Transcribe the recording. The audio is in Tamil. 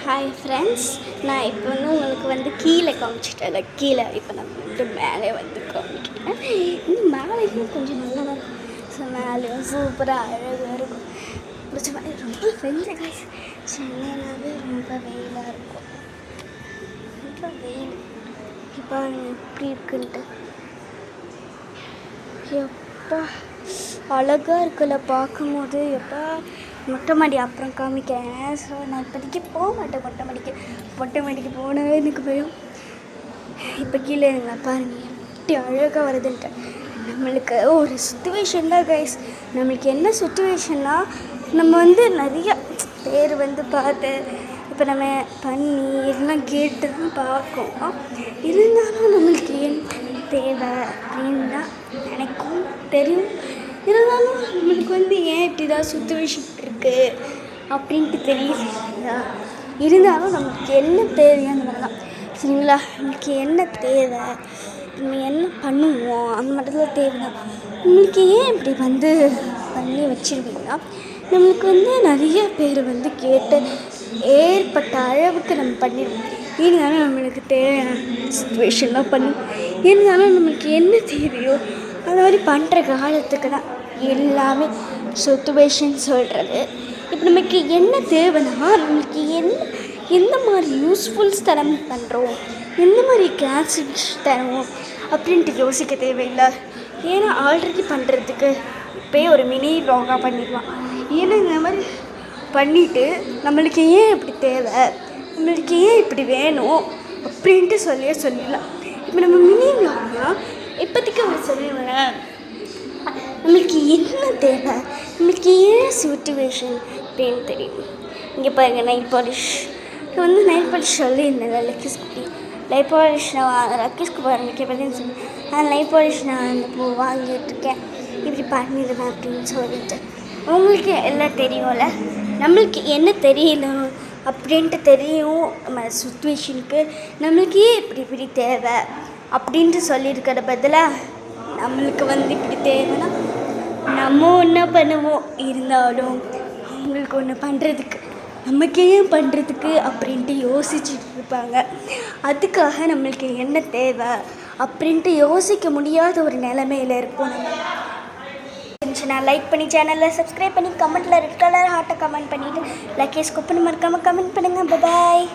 ஹாய் ஃப்ரெண்ட்ஸ், நான் இப்போ உங்களுக்கு கீழே காமிச்சிட்டேன்ல, கீழே இப்போ நான் மேலே காமிக்கிறேன். இன்னும் மேலேயும் கொஞ்சம் நல்லா தான் இருக்கும். ஸோ மேலேயும் சூப்பராக அழகாக இருக்கும். பிடிச்ச மாதிரி ரொம்ப வெயில் காய்ச்சி சென்னைனாவே ரொம்ப வெயிலாக இருக்கும். ரொம்ப வெயில் இப்போ எப்படி இருக்குன்ட்டு எப்பா அழகாக இருக்குல்ல பார்க்கும்போது. எப்போ மொட்டை மாடி அப்புறம் காமிக்கிறேன். ஸோ நான் இப்போதைக்கு போக மாட்டேன் மொட்டை மாடிக்கு போனவே எனக்கு பயம். இப்போ கீழே இருங்க பாருங்கள் எப்படி அழகாக வருதுன்ட்டு. நம்மளுக்கு ஒரு சுச்சுவேஷன் தான் கைஸ். நம்மளுக்கு என்ன சுச்சுவேஷன்னா, நம்ம நிறைய பேர் பார்த்து இப்போ நம்ம பண்ணி எல்லாம் கேட்டு தான் பார்க்கோம். இருந்தாலும் நம்மளுக்கு என்ன தேவை அப்படின்னு தான் எனக்கும் தெரியும். இருந்தாலும் நம்மளுக்கு ஏன் இப்படி தான் சுச்சுவேஷன் இருக்குது அப்படின்ட்டு தெரியல. இருந்தாலும் நம்மளுக்கு என்ன தேவையோ அந்த மாதிரி தான், சரிங்களா? நம்மளுக்கு என்ன தேவை, நம்ம என்ன பண்ணுவோம் அந்த மாதிரி தான் தேவை தான். நம்மளுக்கு ஏன் இப்படி பண்ணி வச்சுருவீங்கன்னா, நம்மளுக்கு நிறைய பேர் கேட்டு ஏற்பட்ட அளவுக்கு நம்ம பண்ணிடுவோம். இருந்தாலும் நம்மளுக்கு தேவையான சுச்சுவேஷன்லாம் பண்ணும். இருந்தாலும் நம்மளுக்கு என்ன தேவையோ அந்த மாதிரி பண்ணுற காலத்துக்கு தான் எல்லாமே சுச்சுவேஷன் சொல்கிறது. இப்போ நமக்கு என்ன தேவைன்னா, நம்மளுக்கு எந்த மாதிரி யூஸ்ஃபுல்ஸ் தரம் பண்ணுறோம், எந்த மாதிரி கிளாஸிக்ஸ் தரோம் அப்படின்ட்டு யோசிக்க தேவையில்லை. ஏன்னா ஆல்ரெடி பண்ணுறதுக்கு இப்போயே ஒரு மினி வ்ளாகாக பண்ணிடுவான். ஏன்னா இந்த மாதிரி பண்ணிவிட்டு நம்மளுக்கு ஏன் இப்படி தேவை, நம்மளுக்கு ஏன் இப்படி வேணும் அப்படின்ட்டு சொல்லிடலாம். இப்போ நம்ம மினி வ்ளாக்னா இப்போதைக்கு அவர் சொல்லுவேன், நம்மளுக்கு என்ன தேவை, நம்மளுக்கு ஏன் சிச்சுவேஷன் அப்படின்னு தெரியும். இங்கே பாருங்கள், நைல் பாலிஷ். நைல் பாலிஷ் சொல்லியிருந்தேன் லக்கீஸ்குட்டி. நைல் பாலிஷ் நான் லக்கீஸ்க்கு பாருங்க பார்த்தீங்கன்னு சொல்லி அந்த நைல் பாலிஷ் நான் வாங்கிட்டுருக்கேன், இப்படி பண்ணிடுவேன் அப்படின்னு சொல்லிட்டு. உங்களுக்கு எல்லாம் தெரியும்ல, நம்மளுக்கு என்ன தெரியல அப்படின்ட்டு தெரியும். நம்ம சுச்சுவேஷனுக்கு நம்மளுக்கு ஏன் இப்படி தேவை அப்படின்ட்டு சொல்லியிருக்கிற பதிலாக, நம்மளுக்கு இப்படி தேவைன்னா நம்ம ஒன்றா பண்ணுவோம். இருந்தாலும் அவங்களுக்கு ஒன்று பண்ணுறதுக்கு நமக்கு ஏன் பண்ணுறதுக்கு அப்படின்ட்டு யோசிச்சுட்டு இருப்பாங்க. அதுக்காக நம்மளுக்கு என்ன தேவை அப்படின்ட்டு யோசிக்க முடியாத ஒரு நிலைமையில் இருப்போம். நம்ம லைக் பண்ணி சேனலில் சப்ஸ்கிரைப் பண்ணி கமெண்ட்டில் ரெட் கலர் ஹார்ட்டை கமெண்ட் பண்ணிவிட்டு லக்கேஸ் கூப்பன் மறக்காமல் கமெண்ட் பண்ணுங்கள். பாய்.